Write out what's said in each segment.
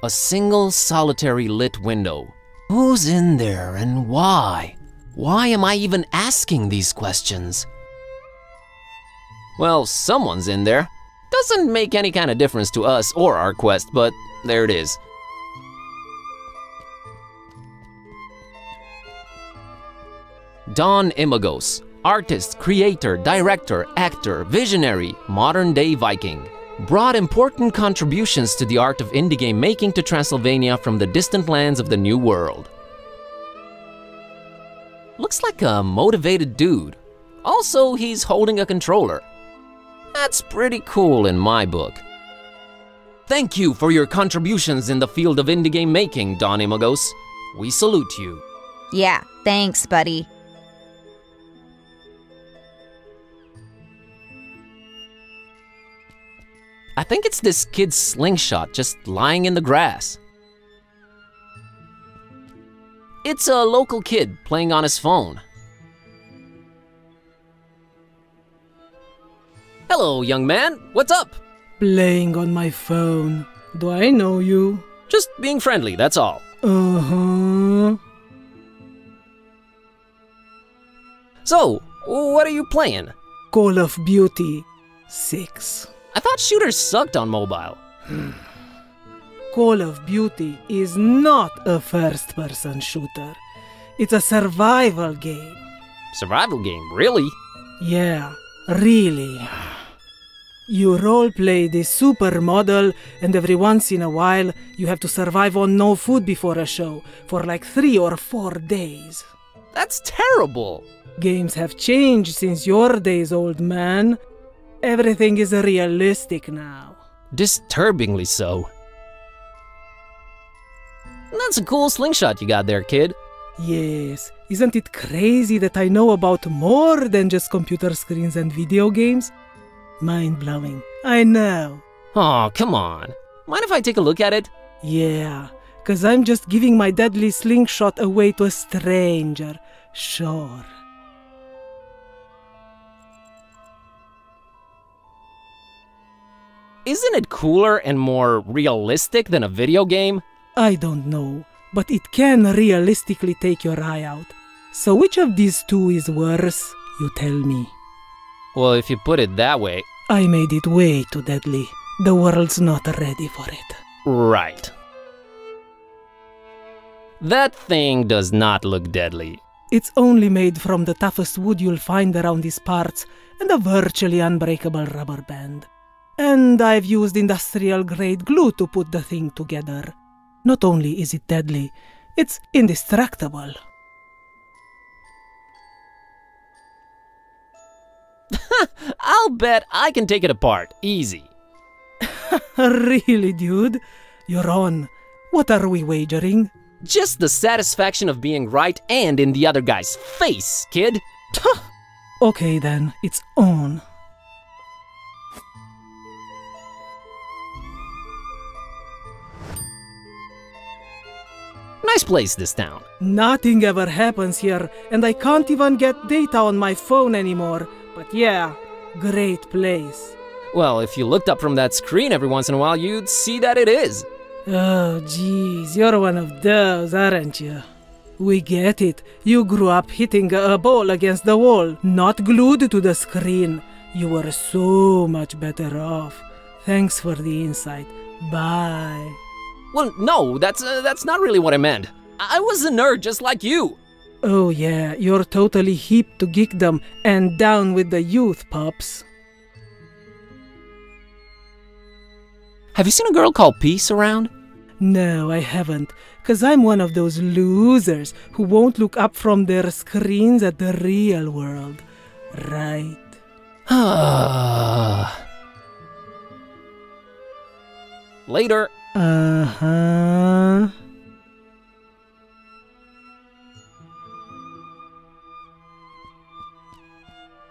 A single solitary lit window. Who's in there and why? Why am I even asking these questions? Well, someone's in there. Doesn't make any kind of difference to us or our quest, but there it is. Don Imagos, artist, creator, director, actor, visionary, modern-day Viking. Brought important contributions to the art of indie game making to Transylvania from the distant lands of the New World. Looks like a motivated dude. Also, he's holding a controller. That's pretty cool in my book. Thank you for your contributions in the field of indie game making, Don Imagos. We salute you. Yeah, thanks, buddy. I think it's this kid's slingshot just lying in the grass. It's a local kid playing on his phone. Hello, young man. What's up? Playing on my phone. Do I know you? Just being friendly, that's all. Uh-huh. So, what are you playing? Call of Duty 6. I thought shooters sucked on mobile. Call of Duty is not a first-person shooter. It's a survival game. Survival game, really? Yeah, really. You roleplay this supermodel, and every once in a while, you have to survive on no food before a show for like 3 or 4 days. That's terrible! Games have changed since your days, old man. Everything is realistic now. Disturbingly so. That's a cool slingshot you got there, kid. Yes, isn't it crazy that I know about more than just computer screens and video games? Mind-blowing, I know. Aw, come on. Mind if I take a look at it? Yeah, 'cause I'm just giving my deadly slingshot away to a stranger, sure. Isn't it cooler and more realistic than a video game? I don't know, but it can realistically take your eye out. So which of these two is worse, you tell me? Well, if you put it that way... I made it way too deadly. The world's not ready for it. Right. That thing does not look deadly. It's only made from the toughest wood you'll find around these parts and a virtually unbreakable rubber band. And I've used industrial-grade glue to put the thing together. Not only is it deadly, it's indestructible. I'll bet I can take it apart, easy. Really, dude? You're on. What are we wagering? Just the satisfaction of being right and in the other guy's face, kid. Okay then, it's on. Nice place, this town. Nothing ever happens here, and I can't even get data on my phone anymore. But yeah, great place. Well, if you looked up from that screen every once in a while, you'd see that it is. Oh, geez, you're one of those, aren't you? We get it. You grew up hitting a ball against the wall, not glued to the screen. You were so much better off. Thanks for the insight. Bye. Well, no, that's not really what I meant. I was a nerd just like you. Oh yeah, you're totally hip to geekdom and down with the youth, pups. Have you seen a girl called Peace around? No, I haven't, 'cause I'm one of those losers who won't look up from their screens at the real world, right? Later. Uh-huh.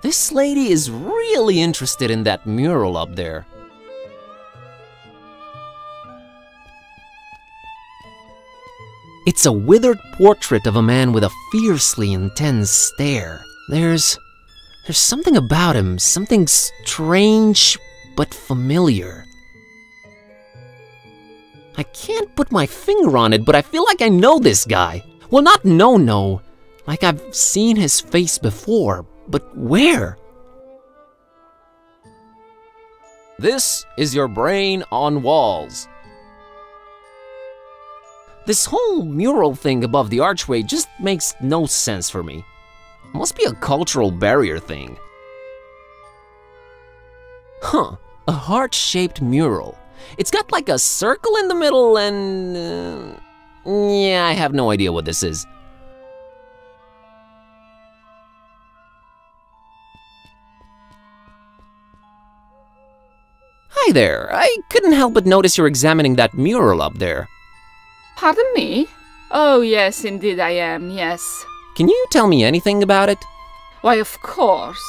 This lady is really interested in that mural up there. It's a withered portrait of a man with a fiercely intense stare. There's something about him, something strange but familiar. I can't put my finger on it, but I feel like I know this guy. Well, not no. Like I've seen his face before, but where? This is your brain on walls. This whole mural thing above the archway just makes no sense for me. Must be a cultural barrier thing. Huh, a heart-shaped mural. It's got like a circle in the middle and... yeah, I have no idea what this is. Hi there, I couldn't help but notice you're examining that mural up there. Pardon me? Oh, yes, indeed I am, yes. Can you tell me anything about it? Why, of course.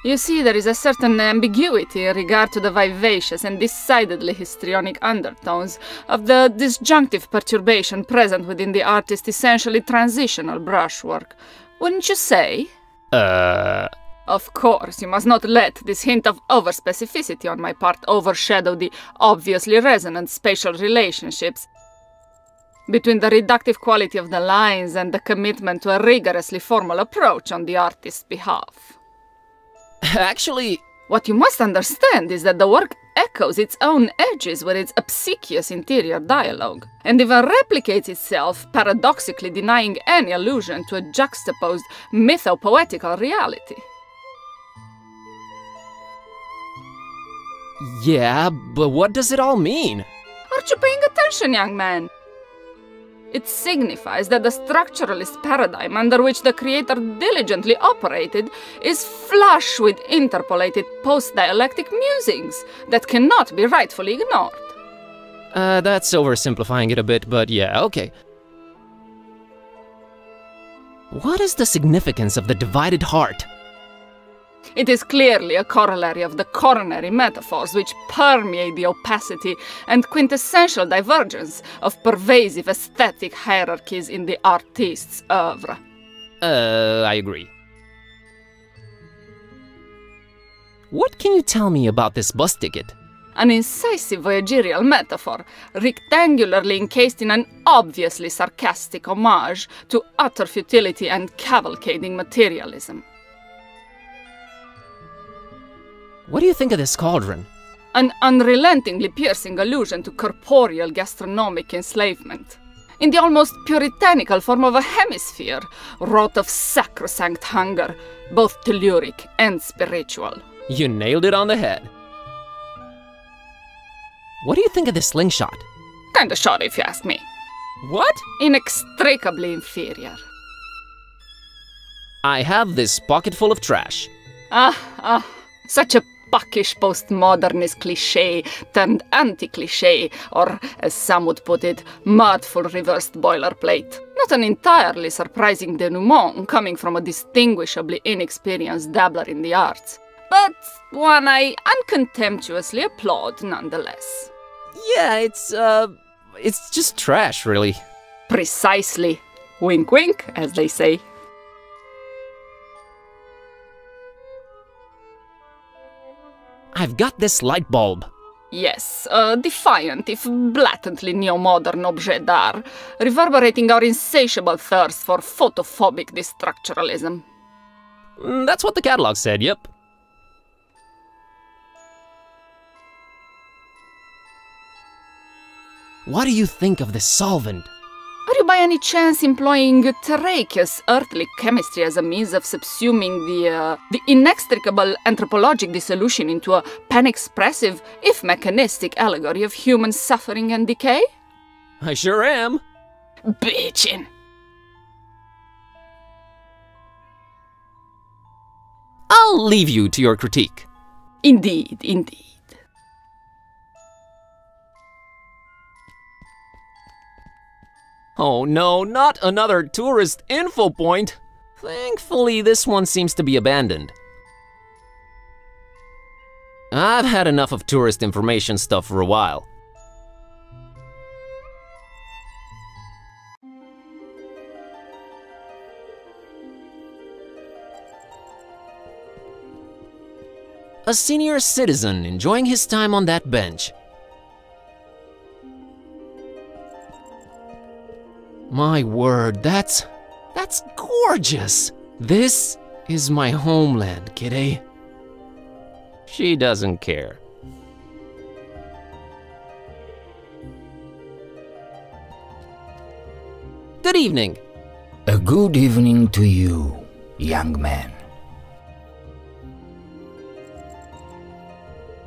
You see, there is a certain ambiguity in regard to the vivacious and decidedly histrionic undertones of the disjunctive perturbation present within the artist's essentially transitional brushwork. Wouldn't you say? Of course, you must not let this hint of overspecificity on my part overshadow the obviously resonant spatial relationships between the reductive quality of the lines and the commitment to a rigorously formal approach on the artist's behalf. Actually... What you must understand is that the work echoes its own edges with its obsequious interior dialogue, and even replicates itself, paradoxically denying any allusion to a juxtaposed mythopoetical reality. Yeah, but what does it all mean? Aren't you paying attention, young man? It signifies that the structuralist paradigm under which the creator diligently operated is flush with interpolated post-dialectic musings that cannot be rightfully ignored. That's oversimplifying it a bit, but yeah, okay. What is the significance of the divided heart? It is clearly a corollary of the coronary metaphors which permeate the opacity and quintessential divergence of pervasive aesthetic hierarchies in the artist's oeuvre. I agree. What can you tell me about this bus ticket? An incisive voyagerial metaphor, rectangularly encased in an obviously sarcastic homage to utter futility and cavalcading materialism. What do you think of this cauldron? An unrelentingly piercing allusion to corporeal gastronomic enslavement, in the almost puritanical form of a hemisphere, wrought of sacrosanct hunger, both telluric and spiritual. You nailed it on the head. What do you think of this slingshot? Kinda shoddy if you ask me. What? Inextricably inferior. I have this pocket full of trash. Such a buckish postmodernist cliché turned anti-cliché, or, as some would put it, mudful reversed boilerplate. Not an entirely surprising denouement coming from a distinguishably inexperienced dabbler in the arts, but one I uncontemptuously applaud nonetheless. Yeah, it's just trash, really. Precisely. Wink wink, as they say. I've got this light bulb. Yes, a defiant, if blatantly neo-modern objet d'art, reverberating our insatiable thirst for photophobic destructuralism. That's what the catalog said, yep. What do you think of this solvent? Are you by any chance employing terraqueous earthly chemistry as a means of subsuming the inextricable anthropologic dissolution into a pan-expressive, if mechanistic, allegory of human suffering and decay? I sure am. Bitchin'. I'll leave you to your critique. Indeed, indeed. Oh no, not another tourist info point! Thankfully, this one seems to be abandoned. I've had enough of tourist information stuff for a while. A senior citizen enjoying his time on that bench. My word, that's gorgeous. This is my homeland, Kitty. She doesn't care. Good evening. A good evening to you, young man.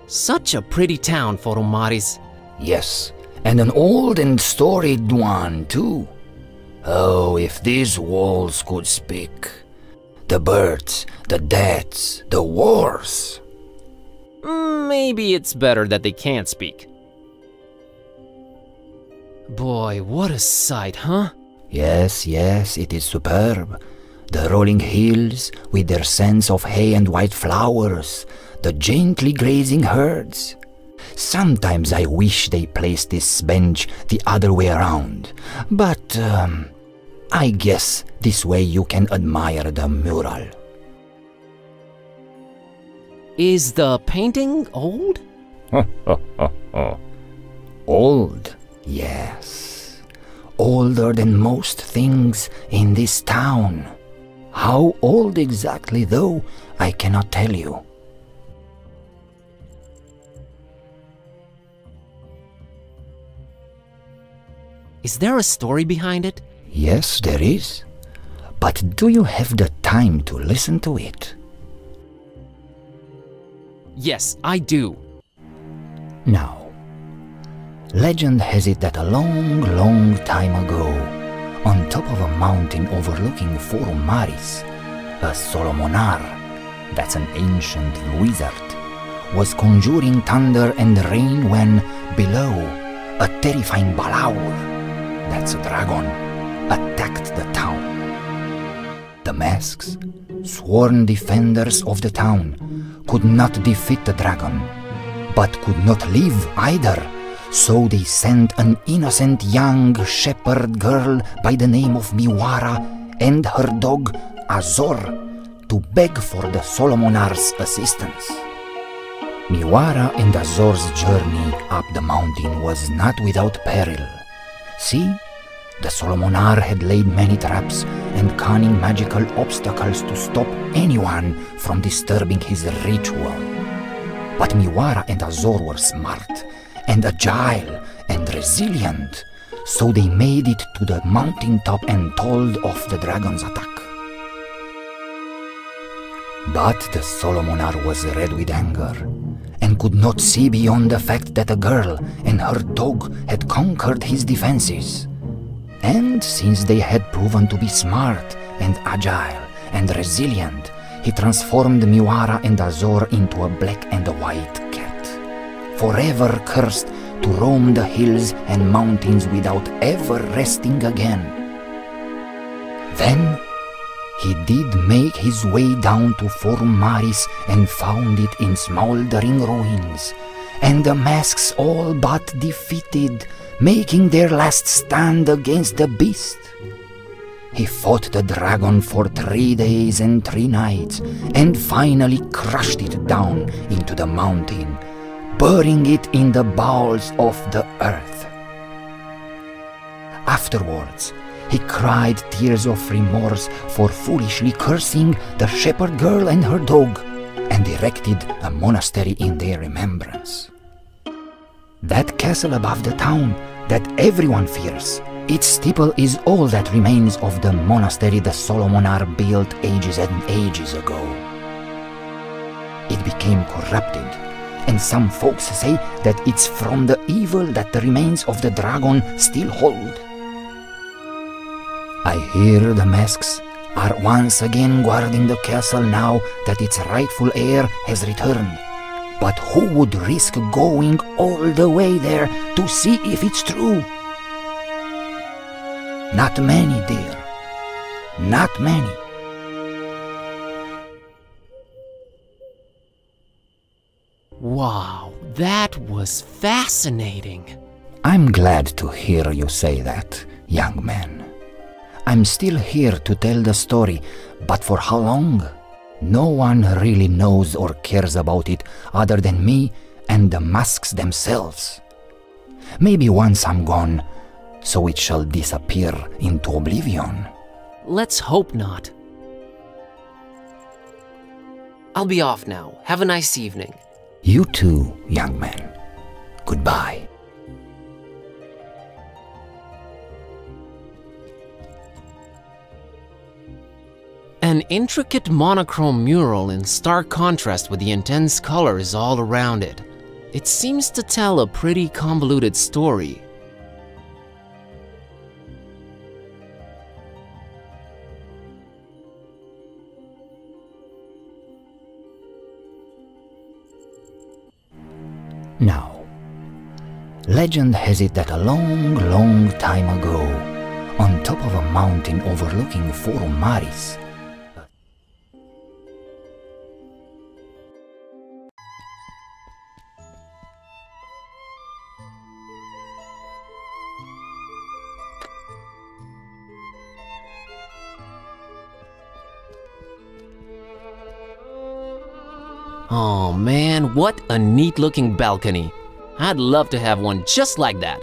Such a pretty town, Foromaris. Yes, and an old and storied one, too. Oh, if these walls could speak. The birds, the deaths, the wars. Maybe it's better that they can't speak. Boy, what a sight, huh? Yes, yes, it is superb. The rolling hills, with their scents of hay and white flowers, the gently grazing herds. Sometimes I wish they placed this bench the other way around, but I guess this way you can admire the mural. Is the painting old? Old, yes. Older than most things in this town. How old exactly, though, I cannot tell you. Is there a story behind it? Yes, there is. But do you have the time to listen to it? Yes, I do. Now, legend has it that a long, long time ago, on top of a mountain overlooking Forum Maris, a Solomonar, that's an ancient wizard, was conjuring thunder and rain when, below, a terrifying Balaur, that's a dragon, attacked the town. The masks, sworn defenders of the town, could not defeat the dragon, but could not live either. So they sent an innocent young shepherd girl by the name of Miwara and her dog Azor to beg for the Solomonar's assistance. Miwara and Azor's journey up the mountain was not without peril. See, the Solomonar had laid many traps and cunning magical obstacles to stop anyone from disturbing his ritual. But Miwara and Azor were smart and agile and resilient, so they made it to the mountaintop and told off the dragon's attack. But the Solomonar was red with anger and could not see beyond the fact that a girl and her dog had conquered his defenses. And since they had proven to be smart and agile and resilient, he transformed Miwara and Azor into a black and a white cat, forever cursed to roam the hills and mountains without ever resting again. Then he did make his way down to Forum Maris and found it in smoldering ruins, and the masks all but defeated, making their last stand against the beast. He fought the dragon for 3 days and 3 nights, and finally crushed it down into the mountain, burying it in the bowels of the earth. Afterwards, he cried tears of remorse for foolishly cursing the shepherd girl and her dog, and erected a monastery in their remembrance. That castle above the town that everyone fears, its steeple is all that remains of the monastery the Solomonar built ages and ages ago. It became corrupted, and some folks say that it's from the evil that the remains of the dragon still hold. I hear the masks are once again guarding the castle now that its rightful heir has returned. But who would risk going all the way there to see if it's true? Not many, dear. Not many. Wow, that was fascinating. I'm glad to hear you say that, young man. I'm still here to tell the story, but for how long? No one really knows or cares about it other than me and the masks themselves. Maybe once I'm gone, so it shall disappear into oblivion. Let's hope not. I'll be off now. Have a nice evening. You too, young man. Goodbye. An intricate monochrome mural in stark contrast with the intense colors all around it. It seems to tell a pretty convoluted story. Now, legend has it that a long, long time ago, on top of a mountain overlooking Forum Maris, Oh man, what a neat looking balcony. I'd love to have one just like that.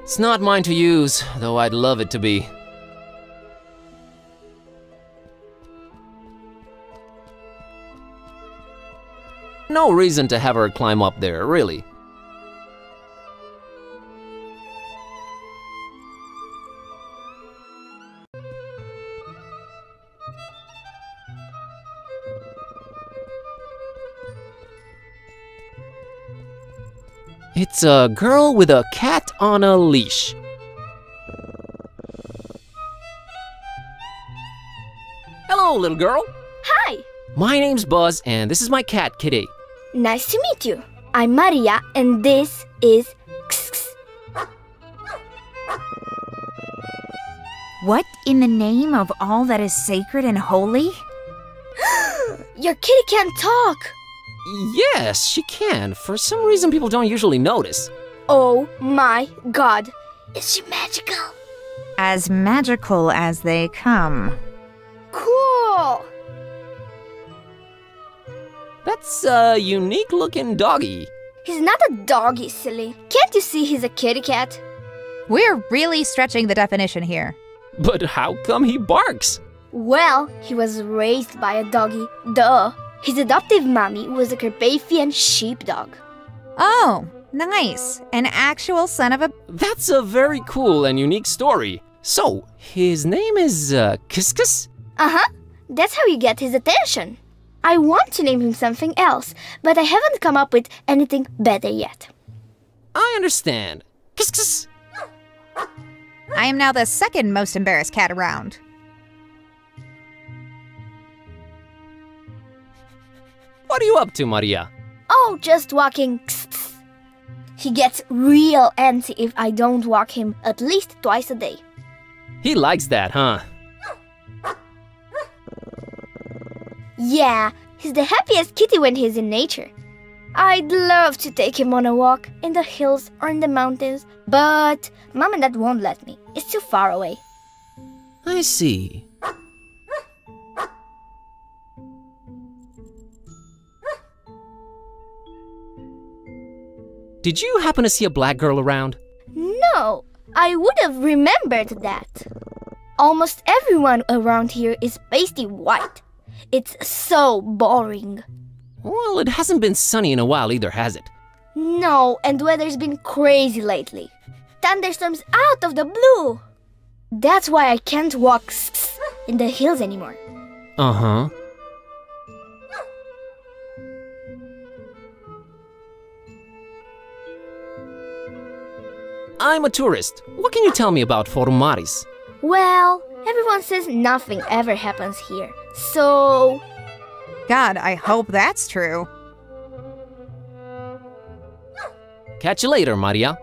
It's not mine to use, though I'd love it to be. No reason to have her climb up there, really. It's a girl with a cat on a leash. Hello, little girl. Hi! My name's Buzz, and this is my cat, Kitty. Nice to meet you. I'm Maria, and this is Kss. What in the name of all that is sacred and holy? Your kitty can't talk! Yes, she can. For some reason, people don't usually notice. Oh my god! Is she magical? As magical as they come. Cool! That's a unique-looking doggy. He's not a doggy, silly. Can't you see he's a kitty cat? We're really stretching the definition here. But how come he barks? Well, he was raised by a doggy, duh. His adoptive mommy was a Carpathian sheepdog. Oh, nice. An actual son of a... That's a very cool and unique story. So, his name is, Kiskis? Uh-huh. That's how you get his attention. I want to name him something else, but I haven't come up with anything better yet. I understand. Kiskis! I am now the second most embarrassed cat around. What are you up to, Maria? Oh, just walking. He gets real antsy if I don't walk him at least twice a day. He likes that, huh? Yeah, he's the happiest kitty when he's in nature. I'd love to take him on a walk in the hills or in the mountains, but Mom and Dad won't let me. It's too far away. I see. Did you happen to see a black girl around? No, I would have remembered that. Almost everyone around here is pasty white. It's so boring. Well, it hasn't been sunny in a while either, has it? No, and weather's been crazy lately. Thunderstorms out of the blue. That's why I can't walk in the hills anymore. Uh-huh. I'm a tourist. What can you tell me about Forum Maris? Well, everyone says nothing ever happens here. So... God, I hope that's true. Catch you later, Maria.